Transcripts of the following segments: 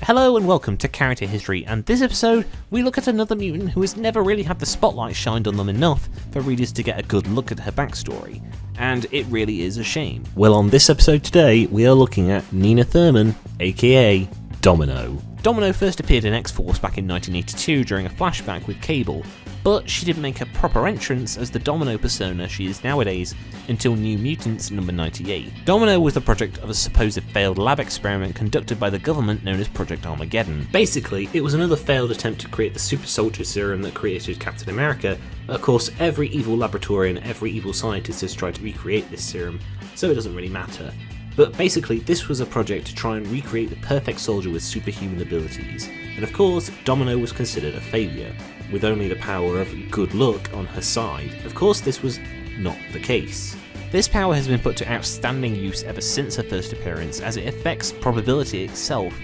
Hello and welcome to Character History, and this episode we look at another mutant who has never really had the spotlight shined on them enough for readers to get a good look at her backstory, and it really is a shame. Well, on this episode today we are looking at Neena Thurman, aka Domino. Domino first appeared in X-Force back in 1982 during a flashback with Cable, but she didn't make a proper entrance as the Domino persona she is nowadays until New Mutants number 98. Domino was the project of a supposed failed lab experiment conducted by the government known as Project Armageddon. Basically, it was another failed attempt to create the super soldier serum that created Captain America. Of course, every evil laboratory and every evil scientist has tried to recreate this serum, so it doesn't really matter. But basically, this was a project to try and recreate the perfect soldier with superhuman abilities, and of course, Domino was considered a failure, with only the power of good luck on her side. Of course, this was not the case. This power has been put to outstanding use ever since her first appearance, as it affects probability itself,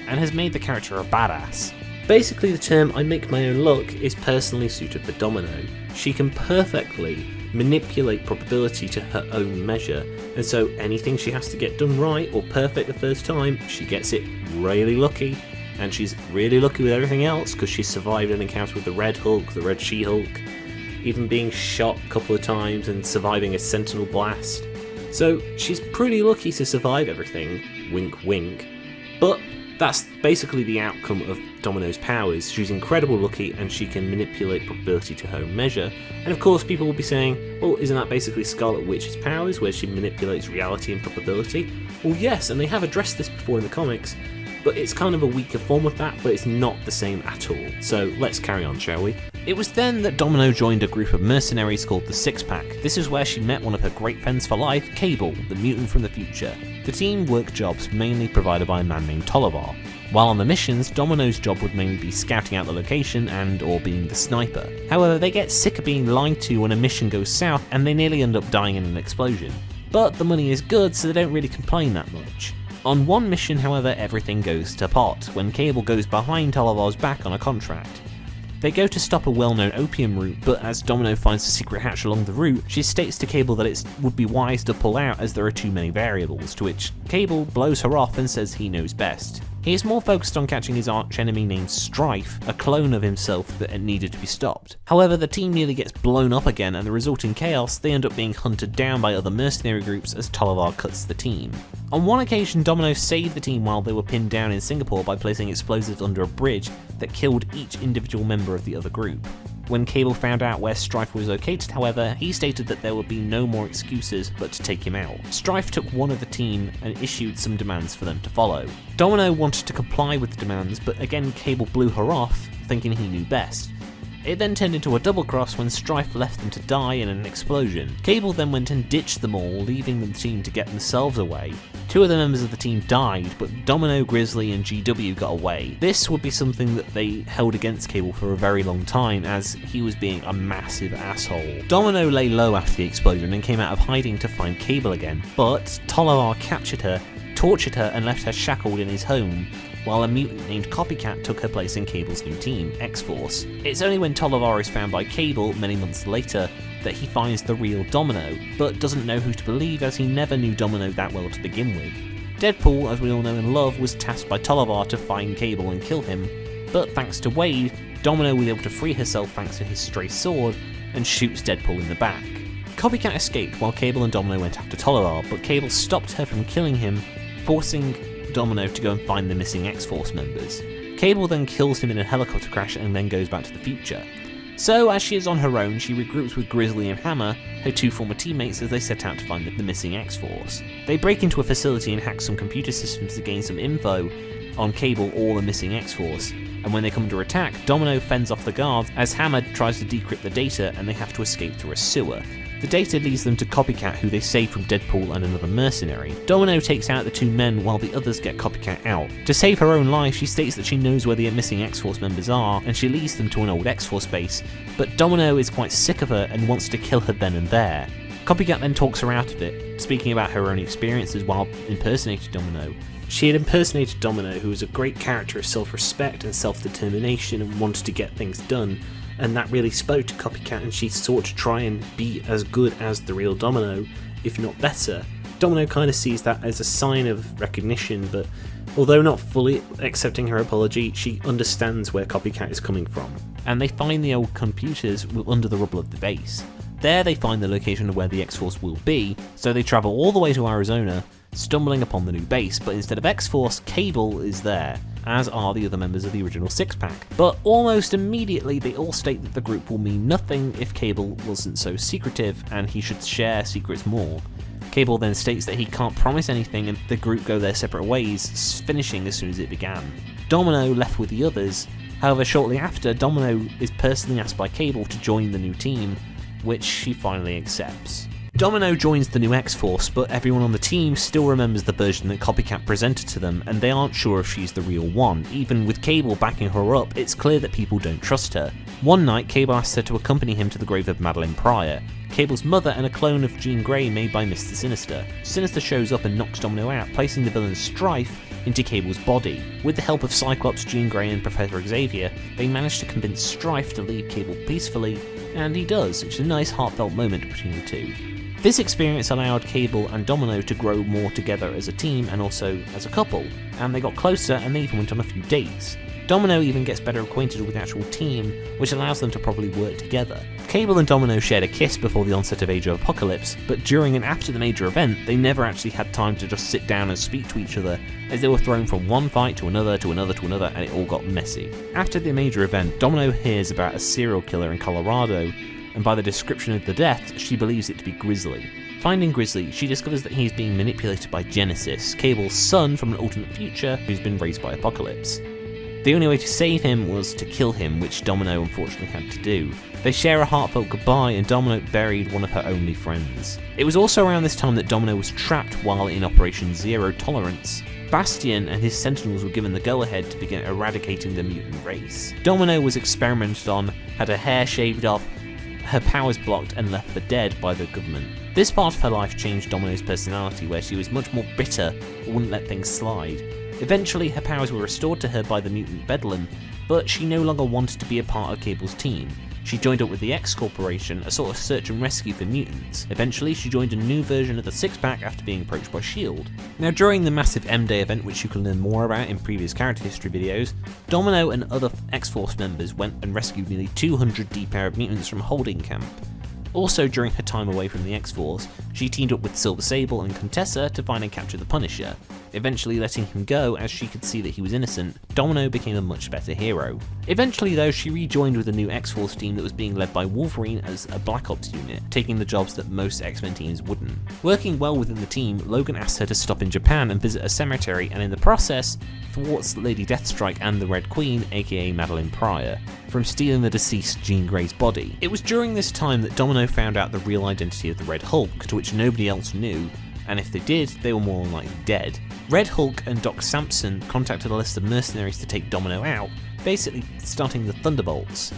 and has made the character a badass. Basically, the term "I make my own luck" is personally suited for Domino. She can perfectly manipulate probability to her own measure, and so anything she has to get done right or perfect the first time, she gets it really lucky. And she's really lucky with everything else because she survived an encounter with the Red Hulk, the Red She-Hulk, even being shot a couple of times and surviving a Sentinel blast. So she's pretty lucky to survive everything, wink wink. But that's basically the outcome of Domino's powers. She's incredibly lucky and she can manipulate probability to her own measure. And of course people will be saying, well, isn't that basically Scarlet Witch's powers where she manipulates reality and probability? Well, yes, and they have addressed this before in the comics, but it's kind of a weaker form of that, but it's not the same at all. So let's carry on, shall we? It was then that Domino joined a group of mercenaries called the Six Pack. This is where she met one of her great friends for life, Cable, the mutant from the future. The team worked jobs mainly provided by a man named Tolliver. While on the missions, Domino's job would mainly be scouting out the location and or being the sniper. However, they get sick of being lied to when a mission goes south and they nearly end up dying in an explosion. But the money is good, so they don't really complain that much. On one mission, however, everything goes to pot when Cable goes behind Tolliver's back on a contract. They go to stop a well-known opium route, but as Domino finds a secret hatch along the route, she states to Cable that it would be wise to pull out as there are too many variables, to which Cable blows her off and says he knows best. He is more focused on catching his arch-enemy named Strife, a clone of himself that needed to be stopped. However, the team nearly gets blown up again, and the resulting chaos, they end up being hunted down by other mercenary groups as Tolliver cuts the team. On one occasion, Domino saved the team while they were pinned down in Singapore by placing explosives under a bridge that killed each individual member of the other group. When Cable found out where Strife was located, however, he stated that there would be no more excuses but to take him out. Strife took one of the team and issued some demands for them to follow. Domino wanted to comply with the demands, but again Cable blew her off, thinking he knew best. It then turned into a double cross when Strife left them to die in an explosion. Cable then went and ditched them all, leaving the team to get themselves away. Two of the members of the team died, but Domino, Grizzly and GW got away. This would be something that they held against Cable for a very long time, as he was being a massive asshole. Domino lay low after the explosion and came out of hiding to find Cable again, but Tolliver captured her, tortured her and left her shackled in his home, while a mutant named Copycat took her place in Cable's new team, X-Force. It's only when Tolliver is found by Cable many months later that he finds the real Domino, but doesn't know who to believe as he never knew Domino that well to begin with. Deadpool, as we all know and love, was tasked by Tolliver to find Cable and kill him, but thanks to Wade, Domino was able to free herself thanks to his stray sword and shoots Deadpool in the back. Copycat escaped while Cable and Domino went after Tolliver, but Cable stopped her from killing him, forcing Domino to go and find the missing X-Force members. Cable then kills him in a helicopter crash and then goes back to the future. So, as she is on her own, she regroups with Grizzly and Hammer, her two former teammates, as they set out to find the missing X-Force. They break into a facility and hack some computer systems to gain some info on Cable or the missing X-Force, and when they come to attack, Domino fends off the guards as Hammer tries to decrypt the data and they have to escape through a sewer. The data leads them to Copycat, who they save from Deadpool and another mercenary. Domino takes out the two men while the others get Copycat out. To save her own life, she states that she knows where the missing X-Force members are, and she leads them to an old X-Force base, but Domino is quite sick of her and wants to kill her then and there. Copycat then talks her out of it, speaking about her own experiences while impersonating Domino. She had impersonated Domino, who was a great character of self-respect and self-determination and wanted to get things done, and that really spoke to Copycat, and she sought to try and be as good as the real Domino, if not better. Domino kind of sees that as a sign of recognition, but Although not fully accepting her apology, she understands where Copycat is coming from. And they find the old computers under the rubble of the base. There they find the location of where the X-Force will be, so they travel all the way to Arizona, stumbling upon the new base, but instead of X-Force, Cable is there, as are the other members of the original six-pack. But almost immediately they all state that the group will mean nothing if Cable wasn't so secretive, and he should share secrets more. Cable then states that he can't promise anything, and the group go their separate ways, finishing as soon as it began. Domino left with the others. However, shortly after, Domino is personally asked by Cable to join the new team, which she finally accepts. Domino joins the new X-Force, but everyone on the team still remembers the version that Copycat presented to them, and they aren't sure if she's the real one. Even with Cable backing her up, it's clear that people don't trust her. One night, Cable asks her to accompany him to the grave of Madeline Pryor, Cable's mother and a clone of Jean Grey made by Mr. Sinister. Sinister shows up and knocks Domino out, placing the villain Strife into Cable's body. With the help of Cyclops, Jean Grey and Professor Xavier, they manage to convince Strife to leave Cable peacefully, and he does, which is a nice heartfelt moment between the two. This experience allowed Cable and Domino to grow more together as a team and also as a couple, and they got closer and they even went on a few dates. Domino even gets better acquainted with the actual team, which allows them to properly work together. Cable and Domino shared a kiss before the onset of Age of Apocalypse, but during and after the major event, they never actually had time to just sit down and speak to each other, as they were thrown from one fight to another to another to another, and it all got messy. After the major event, Domino hears about a serial killer in Colorado, and by the description of the death, she believes it to be Grizzly. Finding Grizzly, she discovers that he is being manipulated by Genesis, Cable's son from an alternate future who's been raised by Apocalypse. The only way to save him was to kill him, which Domino unfortunately had to do. They share a heartfelt goodbye, and Domino buried one of her only friends. It was also around this time that Domino was trapped while in Operation Zero Tolerance. Bastion and his Sentinels were given the go-ahead to begin eradicating the mutant race. Domino was experimented on, had her hair shaved off, her powers blocked and left for dead by the government. This part of her life changed Domino's personality, where she was much more bitter and wouldn't let things slide. Eventually, her powers were restored to her by the mutant Bedlam, but she no longer wanted to be a part of Cable's team. She joined up with the X Corporation, a sort of search and rescue for mutants. Eventually, she joined a new version of the Six-Pack after being approached by S.H.I.E.L.D. Now, during the massive M-Day event, which you can learn more about in previous character history videos, Domino and other X-Force members went and rescued nearly 200 depowered mutants from a holding camp. Also, during her time away from the X-Force, she teamed up with Silver Sable and Contessa to find and capture the Punisher. Eventually letting him go as she could see that he was innocent, Domino became a much better hero. Eventually though, she rejoined with a new X-Force team that was being led by Wolverine as a Black Ops unit, taking the jobs that most X-Men teams wouldn't. Working well within the team, Logan asks her to stop in Japan and visit a cemetery, and in the process, thwarts Lady Deathstrike and the Red Queen, aka Madeline Pryor, from stealing the deceased Jean Grey's body. It was during this time that Domino found out the real identity of the Red Hulk, to which nobody else knew, and if they did, they were more than likely dead. Red Hulk and Doc Samson contacted a list of mercenaries to take Domino out, basically starting the Thunderbolts,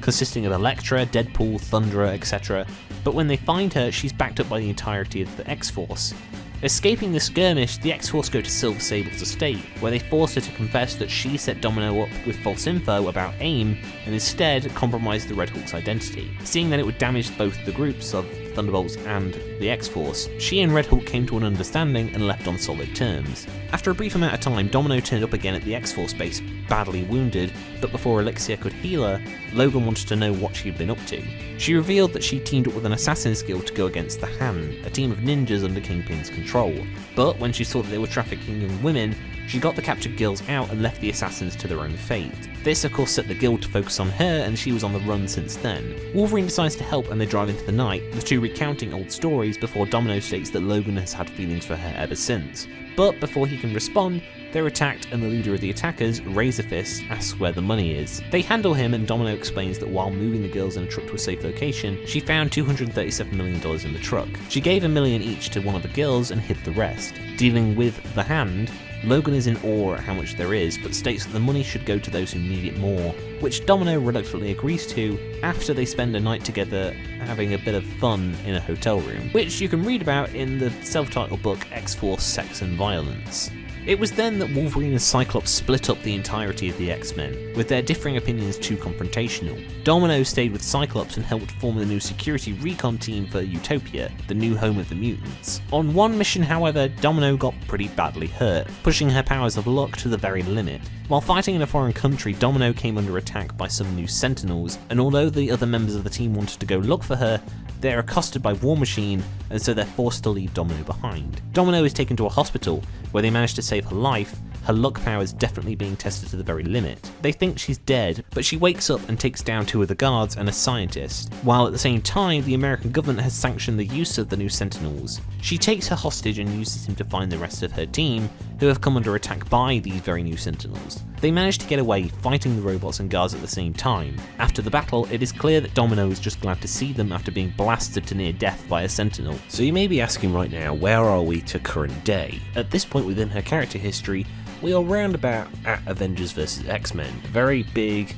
consisting of Elektra, Deadpool, Thunderer, etc. But when they find her, she's backed up by the entirety of the X-Force. Escaping the skirmish, the X-Force go to Silver Sable's estate, where they force her to confess that she set Domino up with false info about AIM, and instead compromised the Red Hulk's identity. Seeing that it would damage both the groups of the Thunderbolts and the X-Force, she and Red Hulk came to an understanding and left on solid terms. After a brief amount of time, Domino turned up again at the X-Force base, badly wounded, but before Elixir could heal her, Logan wanted to know what she'd been up to. She revealed that she teamed up with an Assassin's Guild to go against the Hand, a team of ninjas under Kingpin's control. But when she saw that they were trafficking in women, she got the captured girls out and left the assassins to their own fate. This of course set the guild to focus on her, and she was on the run since then. Wolverine decides to help and they drive into the night, the two recounting old stories before Domino states that Logan has had feelings for her ever since. But before he can respond, they're attacked and the leader of the attackers, Razorfist, asks where the money is. They handle him and Domino explains that while moving the girls in a truck to a safe location, she found $237 million in the truck. She gave $1 million each to one of the girls and hid the rest. Dealing with the Hand, Logan is in awe at how much there is, but states that the money should go to those who need it more, which Domino reluctantly agrees to after they spend a night together having a bit of fun in a hotel room, which you can read about in the self-titled book X-Force Sex and Violence. It was then that Wolverine and Cyclops split up the entirety of the X-Men, with their differing opinions too confrontational. Domino stayed with Cyclops and helped form the new security recon team for Utopia, the new home of the mutants. On one mission, however, Domino got pretty badly hurt, pushing her powers of luck to the very limit. While fighting in a foreign country, Domino came under attack by some new Sentinels, and although the other members of the team wanted to go look for her, they're accosted by War Machine, and so they're forced to leave Domino behind. Domino is taken to a hospital, where they manage to save her life, her luck powers definitely being tested to the very limit. They think she's dead, but she wakes up and takes down 2 of the guards and a scientist, while at the same time the American government has sanctioned the use of the new Sentinels. She takes her hostage and uses him to find the rest of her team, who have come under attack by these very new Sentinels. They manage to get away, fighting the robots and guards at the same time. After the battle, it is clear that Domino is just glad to see them after being blasted to near death by a Sentinel. So you may be asking right now, where are we to current day? At this point within her character history, we are round about at Avengers vs X-Men, a very big,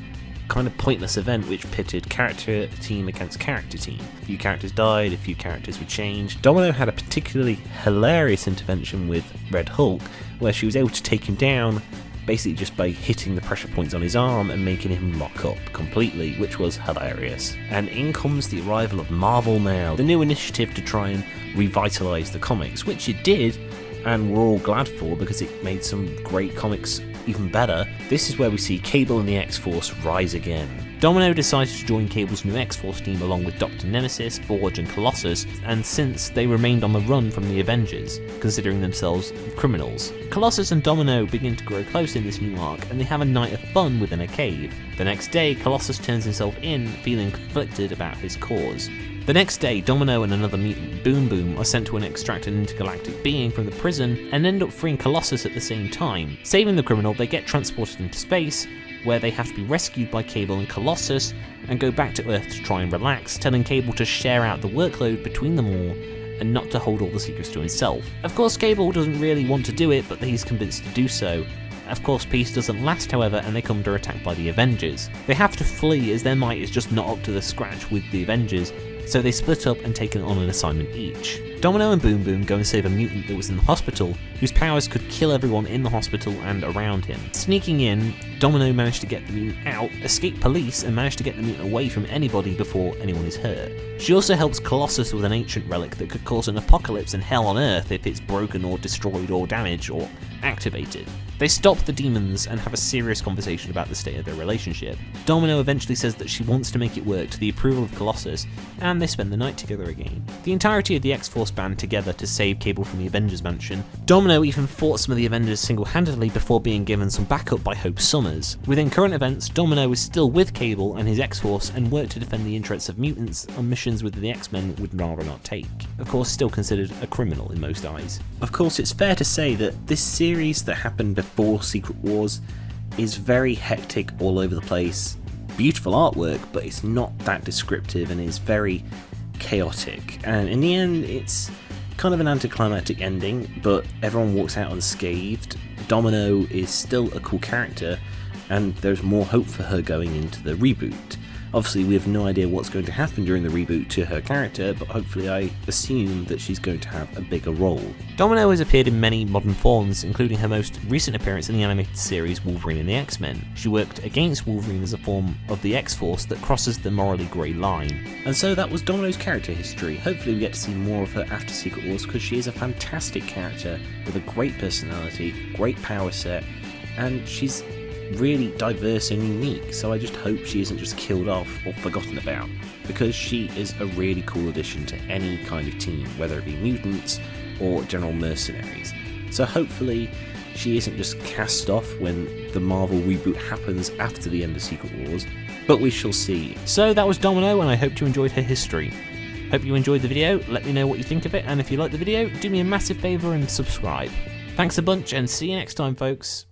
kind of pointless event which pitted character team against character team. A few characters died, a few characters were changed. Domino had a particularly hilarious intervention with Red Hulk, where she was able to take him down basically just by hitting the pressure points on his arm and making him lock up completely, which was hilarious. And in comes the arrival of Marvel Now, the new initiative to try and revitalise the comics, which it did, and we're all glad for because it made some great comics even better. This is where we see Cable and the X-Force rise again. Domino decided to join Cable's new X-Force team along with Dr. Nemesis, Forge and Colossus, and since they remained on the run from the Avengers, considering themselves criminals. Colossus and Domino begin to grow close in this new arc, and they have a night of fun within a cave. The next day, Colossus turns himself in, feeling conflicted about his cause. The next day, Domino and another mutant, Boom Boom, are sent to extract an intergalactic being from the prison and end up freeing Colossus at the same time. Saving the criminal, they get transported into space, where they have to be rescued by Cable and Colossus and go back to Earth to try and relax, telling Cable to share out the workload between them all and not to hold all the secrets to himself. Of course, Cable doesn't really want to do it, but he's convinced to do so. Of course, peace doesn't last, however, and they come under attack by the Avengers. They have to flee as their might is just not up to the scratch with the Avengers, so they split up and take on an assignment each. Domino and Boom Boom go and save a mutant that was in the hospital, whose powers could kill everyone in the hospital and around him. Sneaking in, Domino managed to get the mutant out, escape police, and managed to get the mutant away from anybody before anyone is hurt. She also helps Colossus with an ancient relic that could cause an apocalypse and hell on Earth if it's broken or destroyed or damaged or activated. They stop the demons and have a serious conversation about the state of their relationship. Domino eventually says that she wants to make it work to the approval of Colossus, and they spend the night together again. The entirety of the X-Force band together to save Cable from the Avengers mansion. Domino even fought some of the Avengers single-handedly before being given some backup by Hope Summers. Within current events, Domino is still with Cable and his X-Force and work to defend the interests of mutants on missions with the X-Men would rather not take. Of course, still considered a criminal in most eyes. Of course, it's fair to say that this series that happened before Secret Wars is very hectic all over the place. Beautiful artwork, but it's not that descriptive and is very chaotic. And in the end, it's kind of an anticlimactic ending, but everyone walks out unscathed. Domino is still a cool character, and there's more hope for her going into the reboot. Obviously, we have no idea what's going to happen during the reboot to her character, but hopefully I assume that she's going to have a bigger role. Domino has appeared in many modern forms, including her most recent appearance in the animated series Wolverine and the X-Men. She worked against Wolverine as a form of the X-Force that crosses the morally grey line. And so that was Domino's character history. Hopefully we get to see more of her after Secret Wars, because she is a fantastic character with a great personality, great power set, and she's really diverse and unique, so I just hope she isn't just killed off or forgotten about, because she is a really cool addition to any kind of team, whether it be mutants or general mercenaries. So hopefully she isn't just cast off when the Marvel reboot happens after the end of Secret Wars, but we shall see. So that was Domino, and I hope you enjoyed her history. Hope you enjoyed the video, let me know what you think of it, and if you liked the video, do me a massive favour and subscribe. Thanks a bunch, and see you next time, folks.